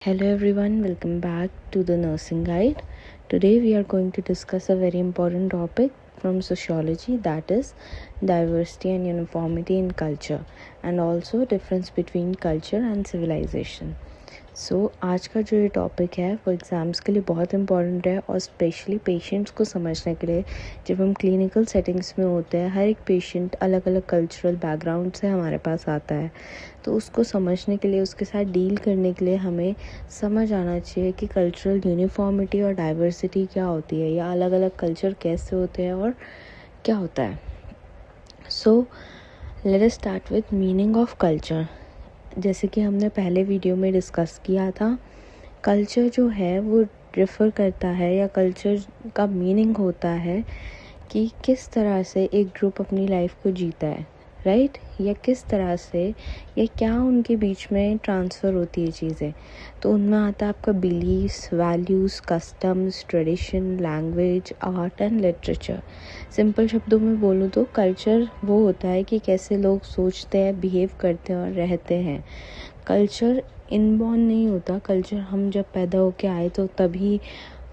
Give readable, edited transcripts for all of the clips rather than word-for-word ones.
Hello everyone, welcome back to the Nursing Guide. Today we are going to discuss a very important topic from sociology, that is diversity and uniformity in culture and also difference between culture and civilization. आज का जो ये topic है वो exams के लिए बहुत important है और स्पेशली पेशेंट्स को समझने के लिए। जब हम क्लिनिकल सेटिंग्स में होते हैं, हर एक पेशेंट अलग अलग कल्चरल बैकग्राउंड से हमारे पास आता है, तो उसको समझने के लिए, उसके साथ डील करने के लिए हमें समझ आना चाहिए कि कल्चरल यूनिफॉर्मिटी और डाइवर्सिटी क्या होती है, या अलग अलग कल्चर कैसे होते हैं और क्या होता है। Let us start with meaning of culture. जैसे कि हमने पहले वीडियो में डिस्कस किया था, कल्चर जो है वो रेफ़र करता है, या कल्चर का मीनिंग होता है कि किस तरह से एक ग्रुप अपनी लाइफ को जीता है, राइट, या किस तरह से, या क्या उनके बीच में ट्रांसफ़र होती है चीज़ें। तो उनमें आता है आपका believes, values, customs, tradition, language, art and literature. Simple शब्दों में बोलूँ तो कल्चर वो होता है कि कैसे लोग सोचते हैं, बिहेव करते हैं और रहते हैं। कल्चर इनबॉर्न नहीं होता। कल्चर हम जब पैदा होके आए तो तभी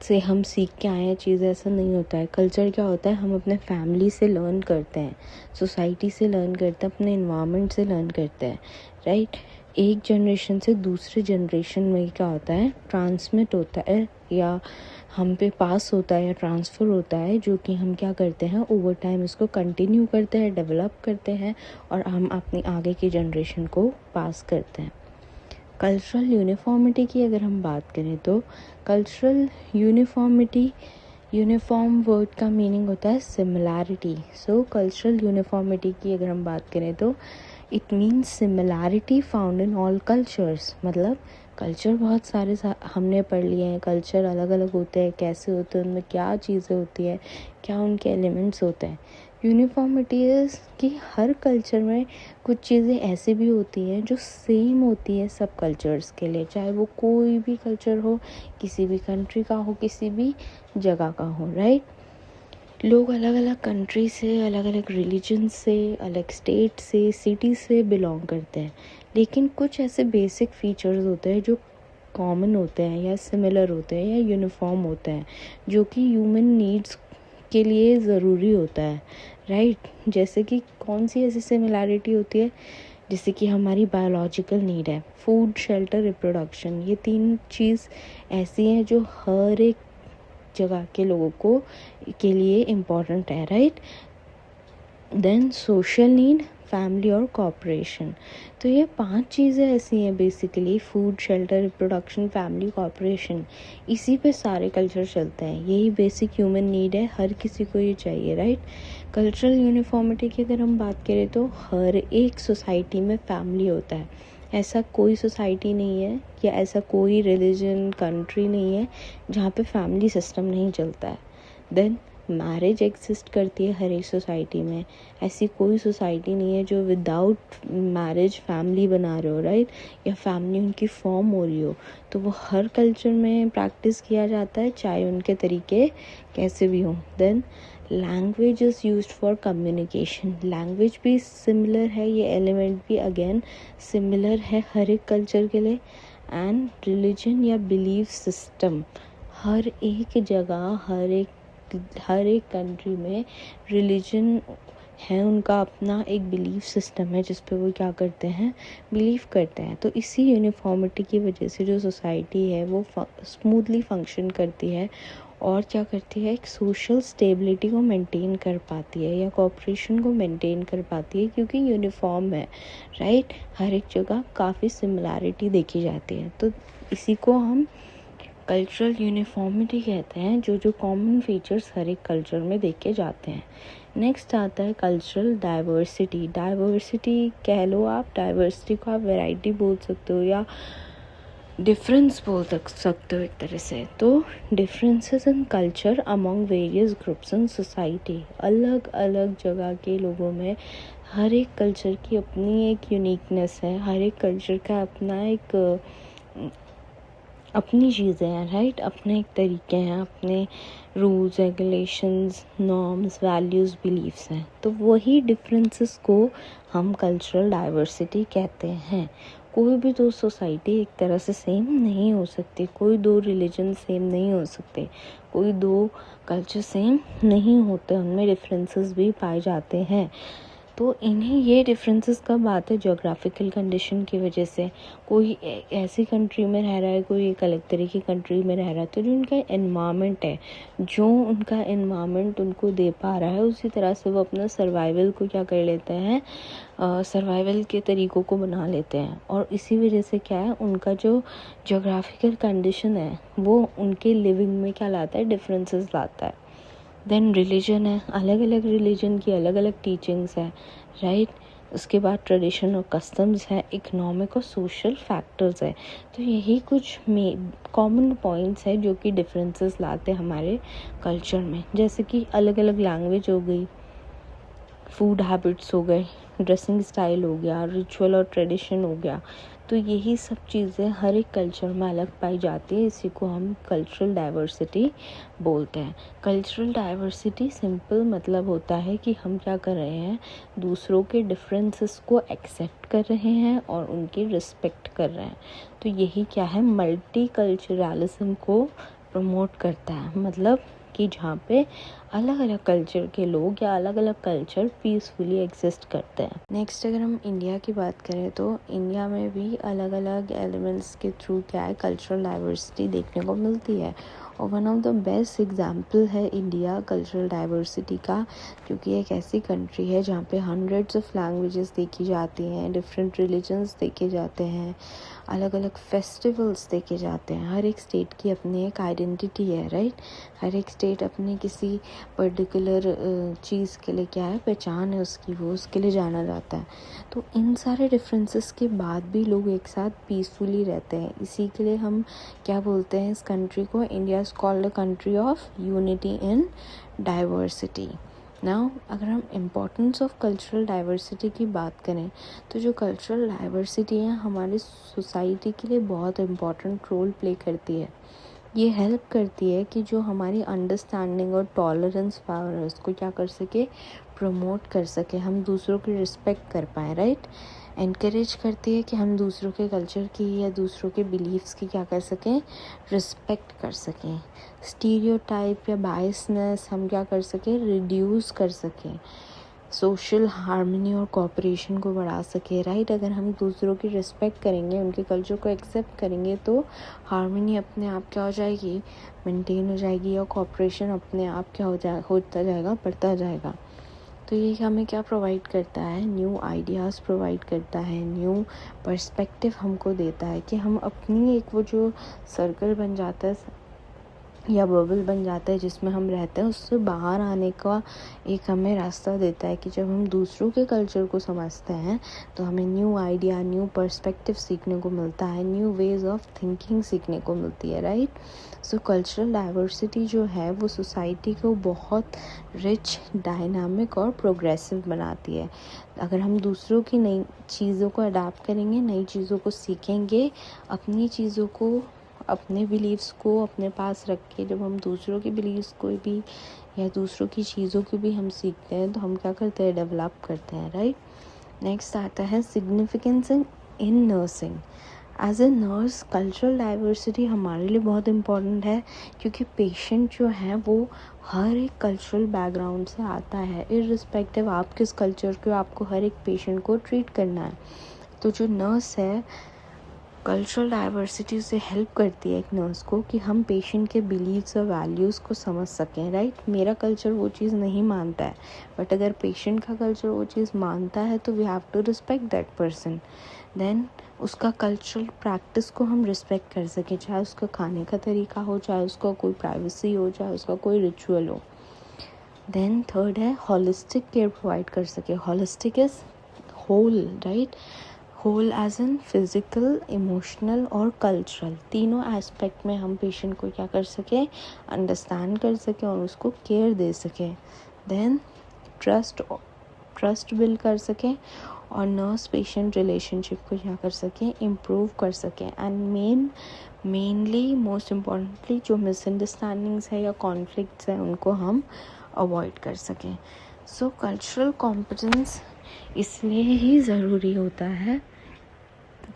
से हम सीख के आए हैं चीज़ें, ऐसा नहीं होता है। कल्चर क्या होता है, हम अपने फैमिली से लर्न करते हैं, सोसाइटी से लर्न करते हैं, अपने इन्वायरमेंट से लर्न करते हैं, राइट। एक जनरेशन से दूसरे जनरेशन में क्या होता है, ट्रांसमिट होता है, या हम पे पास होता है या ट्रांसफ़र होता है, जो कि हम क्या करते हैं, ओवर टाइम इसको कंटिन्यू करते हैं, डेवलप करते हैं और हम अपनी आगे की जनरेशन को पास करते हैं। कल्चरल यूनिफॉर्मिटी की अगर हम बात करें तो कल्चरल यूनिफॉर्मिटी, यूनिफॉर्म वर्ड का मीनिंग होता है सिमिलैरिटी। कल्चरल यूनिफॉर्मिटी की अगर हम बात करें तो it means similarity found in all cultures. मतलब कल्चर बहुत सारे हमने पढ़ लिए हैं, कल्चर अलग अलग होते हैं, कैसे होते हैं, उनमें क्या चीज़ें होती हैं, क्या उनके एलिमेंट्स होते हैं। यूनिफॉर्मिटी इज़ कि हर कल्चर में कुछ चीज़ें ऐसी भी होती हैं जो सेम होती हैं सब कल्चर्स के लिए, चाहे वो कोई भी कल्चर हो, किसी भी कंट्री का हो, किसी भी जगह का हो, राइट। लोग अलग अलग कंट्री से, अलग अलग रिलीजन से, अलग स्टेट से, सिटी से बिलोंग करते हैं, लेकिन कुछ ऐसे बेसिक फीचर्स होते हैं जो कॉमन होते हैं या सिमिलर होते हैं या यूनिफॉर्म होते हैं, जो कि ह्यूमन नीड्स के लिए ज़रूरी होता है, राइट। जैसे कि कौन सी ऐसी सिमिलैरिटी होती है, जैसे कि हमारी बायोलॉजिकल नीड है, फूड, शेल्टर, रिप्रोडक्शन। ये तीन चीज़ ऐसी हैं जो हर एक जगह के लोगों को के लिए इम्पॉर्टेंट है, right. Then social need, family और कॉपरेशन। तो ये 5 चीज़ें ऐसी हैं basically, food, shelter, reproduction, family, cooperation. इसी पे सारे कल्चर चलते हैं, यही बेसिक ह्यूमन नीड है, हर किसी को ये चाहिए, राइट। कल्चरल यूनिफॉर्मिटी की अगर हम बात करें तो हर एक सोसाइटी में फैमिली होता है। ऐसा कोई सोसाइटी नहीं है या ऐसा कोई रिलीजन, कंट्री नहीं है जहाँ पे फैमिली सिस्टम नहीं चलता है। देन मैरिज एग्जिस्ट करती है हर एक सोसाइटी में। ऐसी कोई सोसाइटी नहीं है जो विदाउट मैरिज फैमिली बना रहे हो, राइट, या फैमिली उनकी फॉर्म हो रही हो। तो वो हर कल्चर में प्रैक्टिस किया जाता है, चाहे उनके तरीके कैसे भी हों। Then language is used for communication. Language भी सिमिलर है, ये एलिमेंट भी अगेन सिमिलर है हर एक कल्चर के लिए। एंड रिलीजन या बिलीफ सिस्टम, हर एक जगह, हर एक कंट्री में रिलीजन है, उनका अपना एक बिलीफ सिस्टम है जिस पे वो क्या करते हैं, बिलीव करते हैं। तो इसी यूनिफॉर्मिटी की वजह से जो सोसाइटी है वो स्मूथली फंक्शन करती है और क्या करती है, एक सोशल स्टेबिलिटी को मेंटेन कर पाती है या कोऑपरेशन को मेंटेन कर पाती है, क्योंकि यूनिफॉर्म है, राइट। हर एक जगह काफ़ी सिमिलैरिटी देखी जाती है, तो इसी को हम कल्चरल यूनिफॉर्मिटी कहते हैं, जो कॉमन फीचर्स हर एक कल्चर में देखे जाते हैं। नेक्स्ट आता है कल्चरल डाइवर्सिटी। डाइवर्सिटी कह लो आप, डाइवर्सिटी को आप वैरायटी बोल सकते हो या डिफरेंस बोल सकते हो एक तरह से। तो differences in culture among various groups in society, अलग अलग जगह के लोगों में हर एक कल्चर की अपनी एक यूनिकनेस है, हर एक कल्चर का अपना एक अपनी चीज़ें हैं, राइट, अपने एक तरीके हैं, अपने rules, regulations, norms, values, beliefs हैं। तो वही डिफरेंसेस को हम कल्चरल डाइवर्सिटी कहते हैं। कोई भी दो सोसाइटी एक तरह से सेम नहीं हो सकती, कोई दो रिलीजन सेम नहीं हो सकते, कोई दो कल्चर सेम नहीं होते, उनमें डिफरेंसेस भी पाए जाते हैं। तो इन्हें ये डिफरेंसेस कब आते हैं? ज्योग्राफिकल कंडीशन की वजह से। कोई ऐसी कंट्री में रह रहा है, कोई एक अलग तरह की कंट्री में रह रहा है, तो जो उनका एनवायरनमेंट है, जो उनका एनवायरनमेंट उनको दे पा रहा है, उसी तरह से वो अपना सर्वाइवल को क्या कर लेते हैं, सर्वाइवल के तरीक़ों को बना लेते हैं। और इसी वजह से क्या है, उनका जो ज्योग्राफिकल कंडीशन है वो उनके लिविंग में क्या लाता है, डिफरेंसेस लाता है। देन रिलीजन है, अलग अलग रिलीजन की अलग अलग टीचिंग्स है, राइट। उसके बाद ट्रेडिशन और कस्टम्स है, इकोनॉमिक और सोशल फैक्टर्स है। तो यही कुछ कॉमन पॉइंट्स है जो कि डिफरेंसेस लाते हैं हमारे कल्चर में। जैसे कि अलग अलग लैंग्वेज हो गई, फूड हैबिट्स हो गए, ड्रेसिंग स्टाइल हो गया, रिचुअल और ट्रेडिशन हो गया। तो यही सब चीज़ें हर एक कल्चर में अलग पाई जाती है। इसी को हम कल्चरल डाइवर्सिटी बोलते हैं। कल्चरल डाइवर्सिटी सिंपल मतलब होता है कि हम क्या कर रहे हैं, दूसरों के डिफरेंसेस को एक्सेप्ट कर रहे हैं और उनकी रिस्पेक्ट कर रहे हैं। तो यही क्या है, मल्टी कल्चरलिज्म को प्रमोट करता है। मतलब कि जहाँ पे अलग अलग कल्चर के लोग या अलग अलग कल्चर पीसफुली एग्जिस्ट करते हैं। नेक्स्ट अगर हम इंडिया की बात करें तो इंडिया में भी अलग अलग एलिमेंट्स के थ्रू क्या है, कल्चरल डाइवर्सिटी देखने को मिलती है। और one of the best example है इंडिया कल्चरल डाइवर्सिटी का, क्योंकि एक ऐसी कंट्री है जहाँ पे हंड्रेड्स ऑफ लैंग्वेजेस देखी जाती हैं, डिफरेंट रिलीजन्स देखे जाते हैं, अलग अलग फेस्टिवल्स देखे जाते हैं। हर एक स्टेट की अपनी एक आइडेंटिटी है, राइट। हर एक स्टेट अपनी किसी पर्टिकुलर चीज़ के लिए क्या है, पहचान है उसकी, वो उसके लिए जाना जाता है। तो इन सारे डिफरेंसेस के बाद भी लोग एक साथ पीसफुली रहते हैं। इसी के लिए हम क्या बोलते हैं इस कंट्री को, India is called a country of unity in diversity. Now अगर हम इम्पोर्टेंस ऑफ कल्चरल डाइवर्सिटी की बात करें तो जो कल्चरल डाइवर्सिटी है हमारी सोसाइटी के लिए बहुत इम्पोर्टेंट रोल प्ले करती है। ये हेल्प करती है कि जो हमारी अंडरस्टैंडिंग और टॉलरेंस पावर है उसको क्या कर सके, प्रमोट कर सके, हम दूसरों की रिस्पेक्ट कर पाएँ, राइट। एनकरेज करती है कि हम दूसरों के कल्चर की या दूसरों के बिलीव्स की क्या कर सकें, रिस्पेक्ट कर सकें। स्टीरियोटाइप या बायसनेस हम क्या कर सकें, रिड्यूस कर सकें। सोशल हार्मनी और कोऑपरेशन को बढ़ा सके, राइट। अगर हम दूसरों की रिस्पेक्ट करेंगे, उनके कल्चर को एक्सेप्ट करेंगे तो हार्मनी अपने आप क्या हो जाएगी, मेंटेन हो जाएगी, और कोऑपरेशन अपने आप क्या होता जाएगा, बढ़ता जाएगा। तो ये हमें क्या प्रोवाइड करता है, न्यू आइडियाज़ प्रोवाइड करता है, न्यू पर्सपेक्टिव हमको देता है कि हम अपनी एक वो जो सर्कल बन जाता है या बबल बन जाता है जिसमें हम रहते हैं, उससे बाहर आने का एक हमें रास्ता देता है कि जब हम दूसरों के कल्चर को समझते हैं तो हमें न्यू आइडिया, न्यू पर्सपेक्टिव सीखने को मिलता है, न्यू वेज ऑफ थिंकिंग सीखने को मिलती है, राइट। सो कल्चरल डाइवर्सिटी जो है वो सोसाइटी को बहुत रिच, डायनामिक और प्रोग्रेसिव बनाती है। अगर हम दूसरों की नई चीज़ों को अडाप्ट करेंगे, नई चीज़ों को सीखेंगे, अपनी चीज़ों को, अपने बिलीव्स को अपने पास रख के जब हम दूसरों के बिलीव्स को भी या दूसरों की चीज़ों को भी हम सीखते हैं तो हम क्या करते हैं, डेवलप करते हैं, राइट। नेक्स्ट आता है significance in nursing. As a nurse cultural diversity हमारे लिए बहुत इम्पॉर्टेंट है, क्योंकि पेशेंट जो है वो हर एक कल्चरल बैकग्राउंड से आता है, इर्रिस्पेक्टिव आप किस कल्चर के, आपको हर एक पेशेंट को ट्रीट करना है। तो जो नर्स है कल्चरल डाइवर्सिटी से हेल्प करती है एक नर्स को कि हम पेशेंट के बिलीव्स और वैल्यूज़ को समझ सकें, राइट। मेरा कल्चर वो चीज़ नहीं मानता है, बट अगर पेशेंट का कल्चर वो चीज़ मानता है तो we have to respect that person. Then उसका कल्चरल प्रैक्टिस को हम रिस्पेक्ट कर सकें, चाहे उसका खाने का तरीका हो, चाहे उसका कोई प्राइवेसी हो, चाहे उसका कोई रिचुअल हो। देन थर्ड है होलिस्टिक केयर प्रोवाइड कर सके। Holistic is whole, right. Whole as an physical, emotional और कल्चरल, तीनों एस्पेक्ट में हम पेशेंट को क्या कर सकें, अंडरस्टैंड कर सकें और उसको केयर दे सकें। देन ट्रस्ट बिल्ड कर सकें और नर्स पेशेंट रिलेशनशिप को क्या कर सकें, इम्प्रूव कर सकें। एंड मेनली मोस्ट इम्पॉर्टेंटली जो मिसअंडरस्टैंडिंग्स है या कॉन्फ्लिक्ट्स हैं उनको हम अवॉइड कर सकें। सो कल्चरल कॉम्पिटेंस इसलिए ही ज़रूरी होता है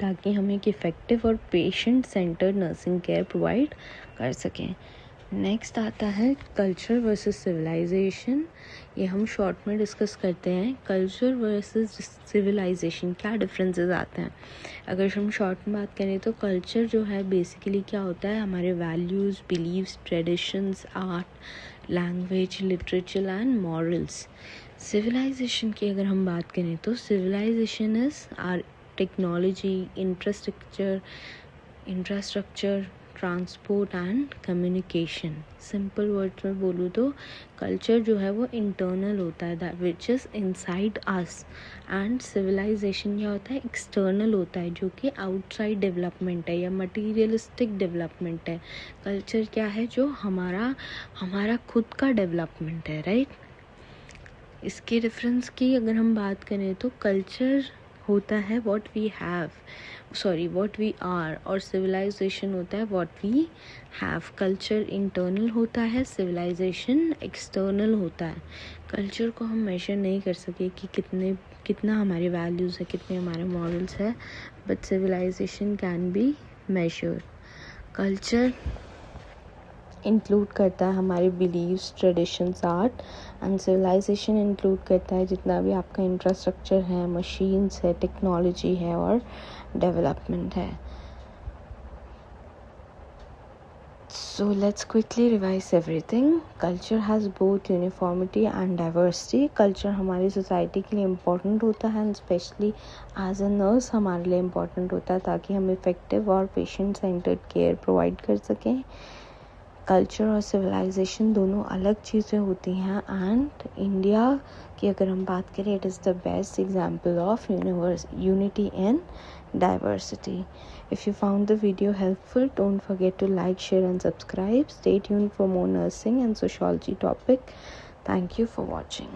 ताकि हम एक इफ़ेक्टिव और patient centred nursing care provide कर सकें। नेक्स्ट आता है कल्चर वर्सेस सिविलाइजेशन। ये हम शॉर्ट में डिस्कस करते हैं। कल्चर वर्सेस सिविलाइजेशन क्या डिफरेंसेस आते हैं। अगर हम शॉर्ट में बात करें तो कल्चर जो है बेसिकली क्या होता है, हमारे values, beliefs, traditions, art, language, literature and morals. Civilization की अगर हम बात करें तो civilization is are technology, infrastructure, transport and communication. Simple words में बोलूँ तो कल्चर जो है वो इंटरनल होता है, that which is inside us, and civilization क्या होता है, एक्सटर्नल होता है, जो कि आउटसाइड डेवलपमेंट है या मटीरियलिस्टिक डेवलपमेंट है। कल्चर क्या है, जो हमारा खुद का डेवलपमेंट है, राइट। इसके डिफरेंस की अगर हम बात करें तो कल्चर होता है व्हाट वी आर, और सिविलाइजेशन होता है what we have. Culture internal होता है, सिविलाइजेशन एक्सटर्नल होता है। कल्चर को हम मेजर नहीं कर सके कि कितना हमारे वैल्यूज़ है, कितने हमारे मॉरल्स है, but civilization can be measured. Culture include करता है हमारे beliefs, traditions, art, and civilization include करता है जितना भी आपका इंफ्रास्ट्रक्चर है, मशीन्स है, टेक्नोलॉजी है और डेवलपमेंट है। So let's quickly revise everything. Culture has both uniformity and diversity. Culture हमारी सोसाइटी के लिए इम्पोर्टेंट होता है, and specially as a nurse हमारे लिए इम्पोर्टेंट होता है ताकि हम इफ़ेक्टिव और पेशेंट सेंटर्ड केयर प्रोवाइड कर सकें। कल्चर और सिविलाइजेशन दोनों अलग चीज़ें होती हैं, एंड इंडिया की अगर हम बात करें, it is the best example of unity in diversity. If you found the video helpful, don't forget to like, share and subscribe. Stay tuned for more nursing and sociology topic. Thank you for watching.